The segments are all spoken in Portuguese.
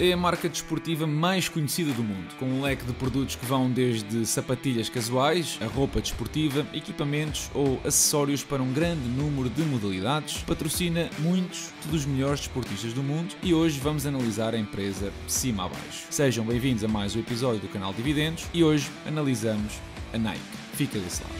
é a marca desportiva mais conhecida do mundo, com um leque de produtos que vão desde sapatilhas casuais, a roupa desportiva, equipamentos ou acessórios para um grande número de modalidades. Patrocina muitos dos melhores desportistas do mundo e hoje vamos analisar a empresa de cima a baixo. Sejam bem-vindos a mais um episódio do canal Dividendos e hoje analisamos a Nike. Fica desse lado.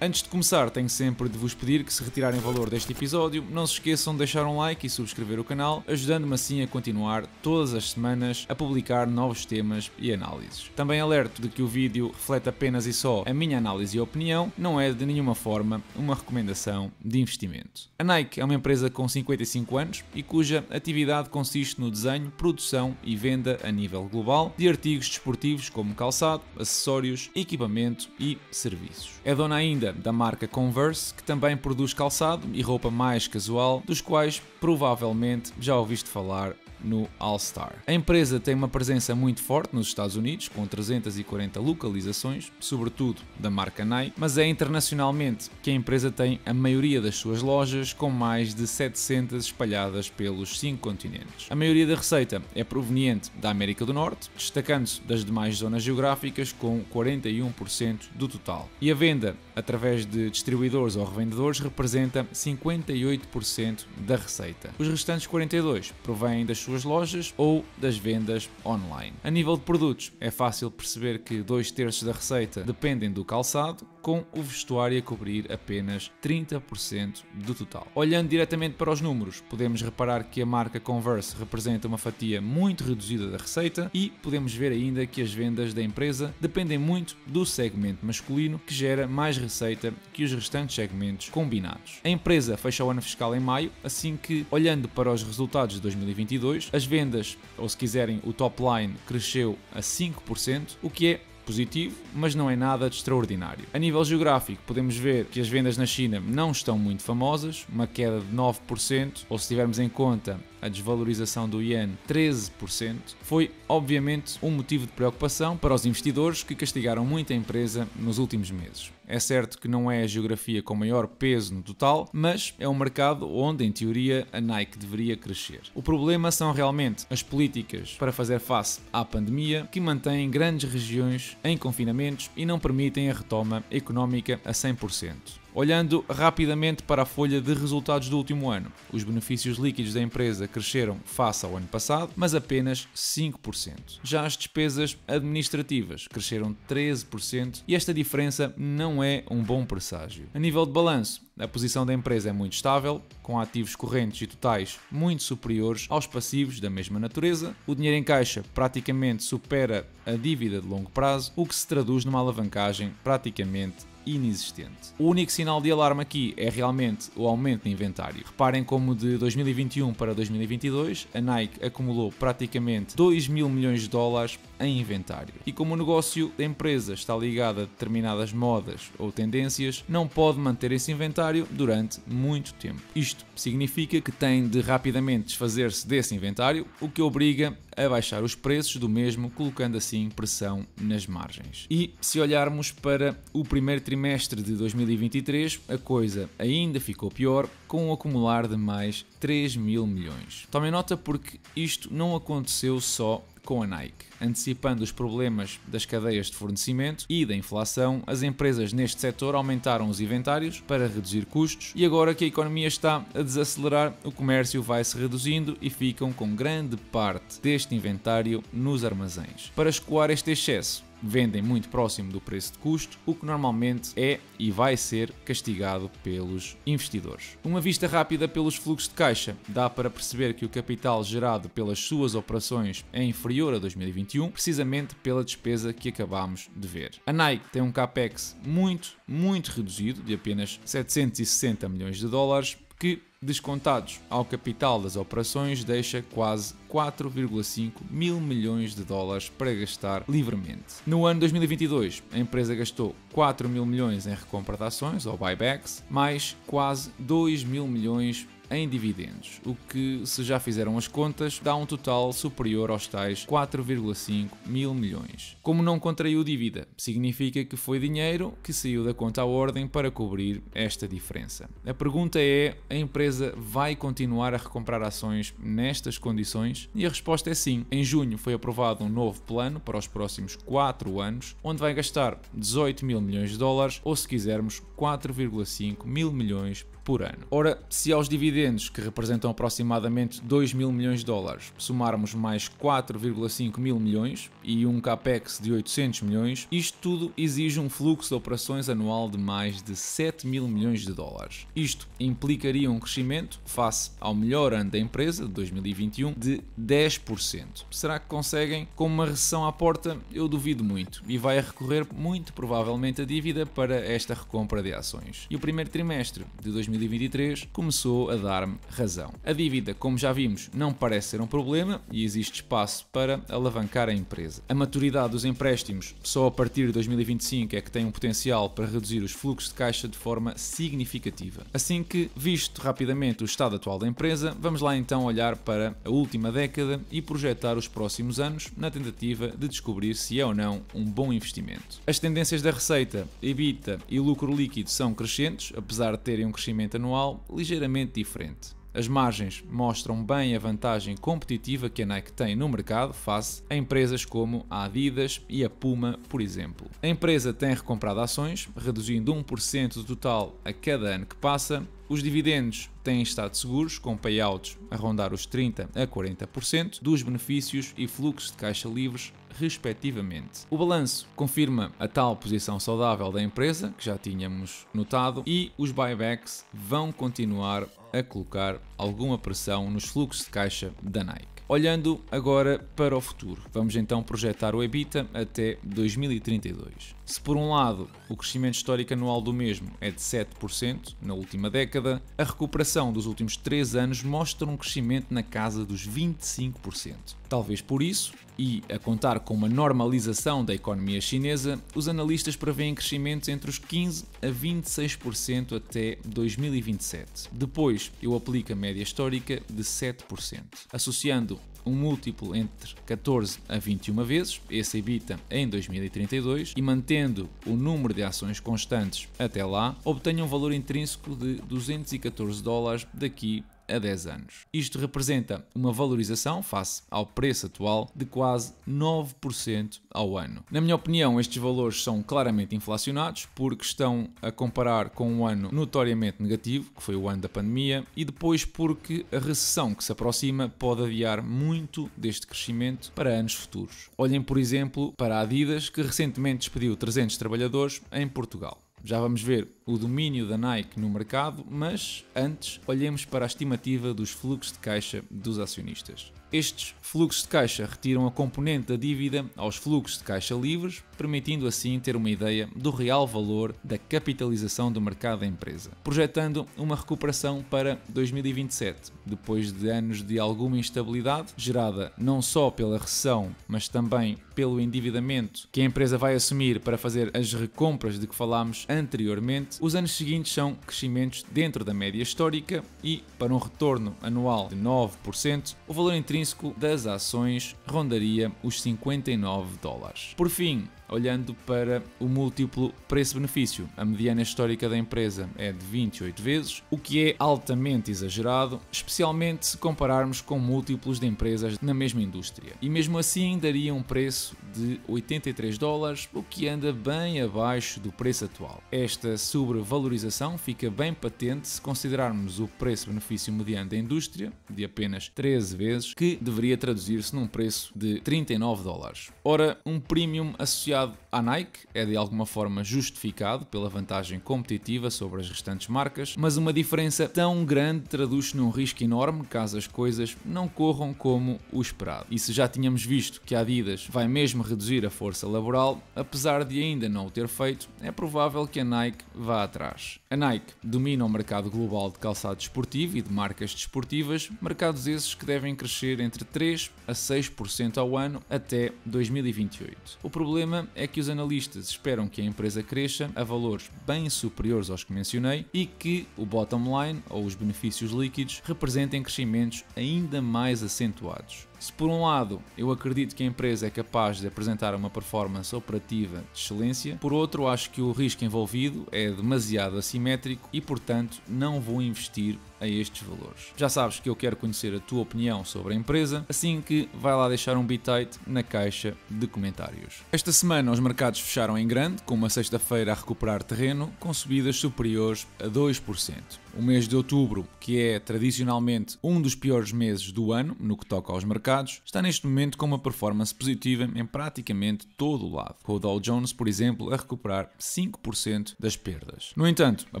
Antes de começar, tenho sempre de vos pedir que, se retirarem valor deste episódio, não se esqueçam de deixar um like e subscrever o canal, ajudando-me assim a continuar todas as semanas a publicar novos temas e análises. Também alerto de que o vídeo reflete apenas e só a minha análise e opinião, não é de nenhuma forma uma recomendação de investimento. A Nike é uma empresa com 55 anos e cuja atividade consiste no desenho, produção e venda a nível global de artigos desportivos como calçado, acessórios, equipamento e serviços. É dona ainda da marca Converse, que também produz calçado e roupa mais casual, dos quais provavelmente já ouviste falar no All-Star. A empresa tem uma presença muito forte nos Estados Unidos, com 340 localizações, sobretudo da marca Nike, mas é internacionalmente que a empresa tem a maioria das suas lojas, com mais de 700 espalhadas pelos 5 continentes. A maioria da receita é proveniente da América do Norte, destacando-se das demais zonas geográficas com 41% do total. E a venda através de distribuidores ou revendedores representa 58% da receita. Os restantes 42% provêm das suas lojas ou das vendas online. A nível de produtos, é fácil perceber que 2/3 da receita dependem do calçado, com o vestuário a cobrir apenas 30% do total. Olhando diretamente para os números, podemos reparar que a marca Converse representa uma fatia muito reduzida da receita e podemos ver ainda que as vendas da empresa dependem muito do segmento masculino, que gera mais receita que os restantes segmentos combinados. A empresa fecha o ano fiscal em maio, assim que, olhando para os resultados de 2022, as vendas, ou se quiserem o top line, cresceu a 5%, o que é positivo, mas não é nada de extraordinário. A nível geográfico, podemos ver que as vendas na China não estão muito famosas, uma queda de 9%, ou se tivermos em conta a desvalorização do Yen, 13%, foi obviamente um motivo de preocupação para os investidores que castigaram muito a empresa nos últimos meses. É certo que não é a geografia com maior peso no total, mas é um mercado onde, em teoria, a Nike deveria crescer. O problema são realmente as políticas para fazer face à pandemia, que mantêm grandes regiões em confinamentos e não permitem a retoma económica a 100%. Olhando rapidamente para a folha de resultados do último ano, os benefícios líquidos da empresa cresceram face ao ano passado, mas apenas 5%. Já as despesas administrativas cresceram 13% e esta diferença não é um bom presságio. A nível de balanço, a posição da empresa é muito estável, com ativos correntes e totais muito superiores aos passivos da mesma natureza. O dinheiro em caixa praticamente supera a dívida de longo prazo, o que se traduz numa alavancagem praticamente inexistente. O único sinal de alarme aqui é realmente o aumento de inventário. Reparem como de 2021 para 2022 a Nike acumulou praticamente 2 mil milhões de dólares em inventário. E como o negócio da empresa está ligado a determinadas modas ou tendências, não pode manter esse inventário durante muito tempo. Isto significa que tem de rapidamente desfazer-se desse inventário, o que obriga a baixar os preços do mesmo, colocando assim pressão nas margens. E se olharmos para o primeiro trimestre de 2023, a coisa ainda ficou pior, com um acumular de mais 3 mil milhões. Tomem nota porque isto não aconteceu só com a Nike. Antecipando os problemas das cadeias de fornecimento e da inflação, as empresas neste setor aumentaram os inventários para reduzir custos e agora que a economia está a desacelerar, o comércio vai se reduzindo e ficam com grande parte deste inventário nos armazéns. Para escoar este excesso, vendem muito próximo do preço de custo, o que normalmente é e vai ser castigado pelos investidores. Uma vista rápida pelos fluxos de caixa dá para perceber que o capital gerado pelas suas operações é inferior a 2021, precisamente pela despesa que acabamos de ver. A Nike tem um capex muito reduzido, de apenas 760 milhões de dólares, que, descontados ao capital das operações, deixa quase 4,5 mil milhões de dólares para gastar livremente. No ano 2022, a empresa gastou 4 mil milhões em recompra de ações, ou buybacks, mais quase 2 mil milhões em dividendos, o que, se já fizeram as contas, dá um total superior aos tais 4,5 mil milhões. Como não contraiu dívida, significa que foi dinheiro que saiu da conta à ordem para cobrir esta diferença. A pergunta é: a empresa vai continuar a recomprar ações nestas condições? E a resposta é sim. Em junho foi aprovado um novo plano para os próximos 4 anos, onde vai gastar 18 mil milhões de dólares, ou se quisermos 4,5 mil milhões por ano. Ora, se aos dividendos, que representam aproximadamente 2 mil milhões de dólares, somarmos mais 4,5 mil milhões e um capex de 800 milhões, isto tudo exige um fluxo de operações anual de mais de 7 mil milhões de dólares. Isto implicaria um crescimento, face ao melhor ano da empresa, de 2021, de 10%. Será que conseguem? Com uma recessão à porta, eu duvido muito, e vai recorrer muito provavelmente a dívida para esta recompra de ações. E o primeiro trimestre de 2023 começou a dar-me razão. A dívida, como já vimos, não parece ser um problema e existe espaço para alavancar a empresa. A maturidade dos empréstimos só a partir de 2025 é que tem um potencial para reduzir os fluxos de caixa de forma significativa. Assim que, visto rapidamente o estado atual da empresa, vamos lá então olhar para a última década e projetar os próximos anos na tentativa de descobrir se é ou não um bom investimento. As tendências da receita, EBITDA e lucro líquido são crescentes, apesar de terem um crescimento anual ligeiramente diferente. As margens mostram bem a vantagem competitiva que a Nike tem no mercado face a empresas como a Adidas e a Puma, por exemplo. A empresa tem recomprado ações, reduzindo 1% do total a cada ano que passa. Os dividendos têm estado seguros, com payouts a rondar os 30% a 40% dos benefícios e fluxos de caixa livres, respectivamente. O balanço confirma a tal posição saudável da empresa, que já tínhamos notado, e os buybacks vão continuar a colocar alguma pressão nos fluxos de caixa da Nike. Olhando agora para o futuro, vamos então projetar o EBITDA até 2032. Se por um lado o crescimento histórico anual do mesmo é de 7% na última década, a recuperação dos últimos 3 anos mostra um crescimento na casa dos 25%. Talvez por isso, e a contar com uma normalização da economia chinesa, os analistas prevêem crescimentos entre os 15% a 26% até 2027. Depois eu aplico a média histórica de 7%, associando um múltiplo entre 14 a 21 vezes, esse EBITDA em 2032, e mantendo o número de ações constantes até lá, obtenho um valor intrínseco de 214 dólares daqui a 10 anos. Isto representa uma valorização face ao preço atual de quase 9% ao ano. Na minha opinião, estes valores são claramente inflacionados porque estão a comparar com um ano notoriamente negativo, que foi o ano da pandemia, e depois porque a recessão que se aproxima pode adiar muito deste crescimento para anos futuros. Olhem, por exemplo, para a Adidas, que recentemente despediu 300 trabalhadores em Portugal. Já vamos ver o domínio da Nike no mercado, mas antes olhemos para a estimativa dos fluxos de caixa dos acionistas. Estes fluxos de caixa retiram a componente da dívida aos fluxos de caixa livres, permitindo assim ter uma ideia do real valor da capitalização do mercado da empresa, projetando uma recuperação para 2027, depois de anos de alguma instabilidade, gerada não só pela recessão, mas também pelo endividamento que a empresa vai assumir para fazer as recompras de que falámos anteriormente. Os anos seguintes são crescimentos dentro da média histórica e, para um retorno anual de 9%, o valor intrínseco das ações rondaria os 59 dólares. Por fim, olhando para o múltiplo preço-benefício, a mediana histórica da empresa é de 28 vezes, o que é altamente exagerado, especialmente se compararmos com múltiplos de empresas na mesma indústria. E mesmo assim daria um preço de 83 dólares, o que anda bem abaixo do preço atual. Esta sobrevalorização fica bem patente se considerarmos o preço-benefício mediano da indústria, de apenas 13 vezes, que deveria traduzir-se num preço de 39 dólares. Ora, um premium associado à Nike é de alguma forma justificado pela vantagem competitiva sobre as restantes marcas, mas uma diferença tão grande traduz-se num risco enorme caso as coisas não corram como o esperado. E se já tínhamos visto que a Adidas vai mesmo reduzir a força laboral, apesar de ainda não o ter feito, é provável que a Nike vá atrás. A Nike domina o mercado global de calçado desportivo e de marcas desportivas, mercados esses que devem crescer entre 3 a 6% ao ano até 2028. O problema semana é que os analistas esperam que a empresa cresça a valores bem superiores aos que mencionei e que o bottom line, ou os benefícios líquidos, representem crescimentos ainda mais acentuados. Se por um lado eu acredito que a empresa é capaz de apresentar uma performance operativa de excelência, por outro acho que o risco envolvido é demasiado assimétrico e portanto não vou investir a estes valores. Já sabes que eu quero conhecer a tua opinião sobre a empresa, assim que vai lá deixar um bitite na caixa de comentários. Esta semana os mercados fecharam em grande, com uma sexta-feira a recuperar terreno, com subidas superiores a 2%. O mês de outubro, que é tradicionalmente um dos piores meses do ano no que toca aos mercados, está neste momento com uma performance positiva em praticamente todo o lado, com o Dow Jones, por exemplo, a recuperar 5% das perdas. No entanto, a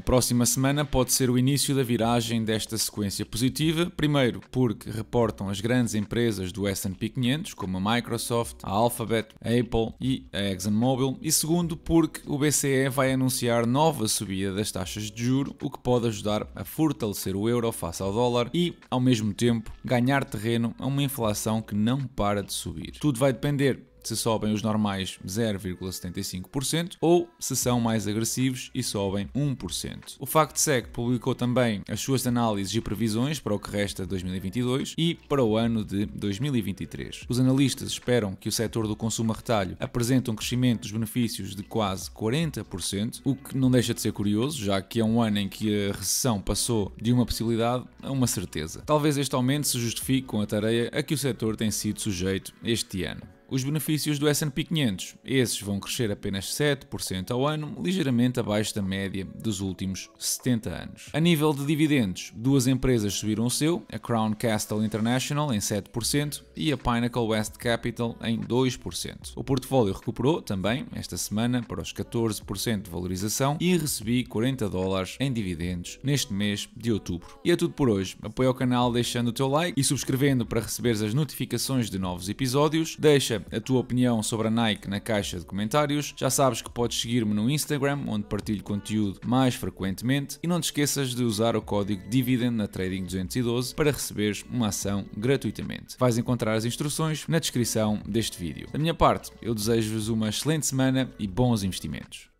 próxima semana pode ser o início da viragem desta sequência positiva, primeiro porque reportam as grandes empresas do S&P 500, como a Microsoft, a Alphabet, a Apple e a ExxonMobil, e segundo porque o BCE vai anunciar nova subida das taxas de juros, o que pode ajudar a fortalecer o euro face ao dólar e, ao mesmo tempo, ganhar terreno a uma inflação que não para de subir. Tudo vai depender se sobem os normais 0,75% ou se são mais agressivos e sobem 1%. O FactSec publicou também as suas análises e previsões para o que resta de 2022 e para o ano de 2023. Os analistas esperam que o setor do consumo a retalho apresente um crescimento dos benefícios de quase 40%, o que não deixa de ser curioso, já que é um ano em que a recessão passou de uma possibilidade a uma certeza. Talvez este aumento se justifique com a tarefa a que o setor tem sido sujeito este ano. Os benefícios do S&P 500, esses vão crescer apenas 7% ao ano, ligeiramente abaixo da média dos últimos 70 anos. A nível de dividendos, duas empresas subiram o seu, a Crown Castle International em 7% e a Pinnacle West Capital em 2%. O portfólio recuperou também esta semana para os 14% de valorização e recebi $40 em dividendos neste mês de outubro. E é tudo por hoje. Apoia o canal deixando o teu like e subscrevendo para receberes as notificações de novos episódios. Deixa a tua opinião sobre a Nike na caixa de comentários. Já sabes que podes seguir-me no Instagram, onde partilho conteúdo mais frequentemente, e não te esqueças de usar o código DIVIDEND na Trading 212 para receberes uma ação gratuitamente. Vais encontrar as instruções na descrição deste vídeo. Da minha parte, eu desejo-vos uma excelente semana e bons investimentos.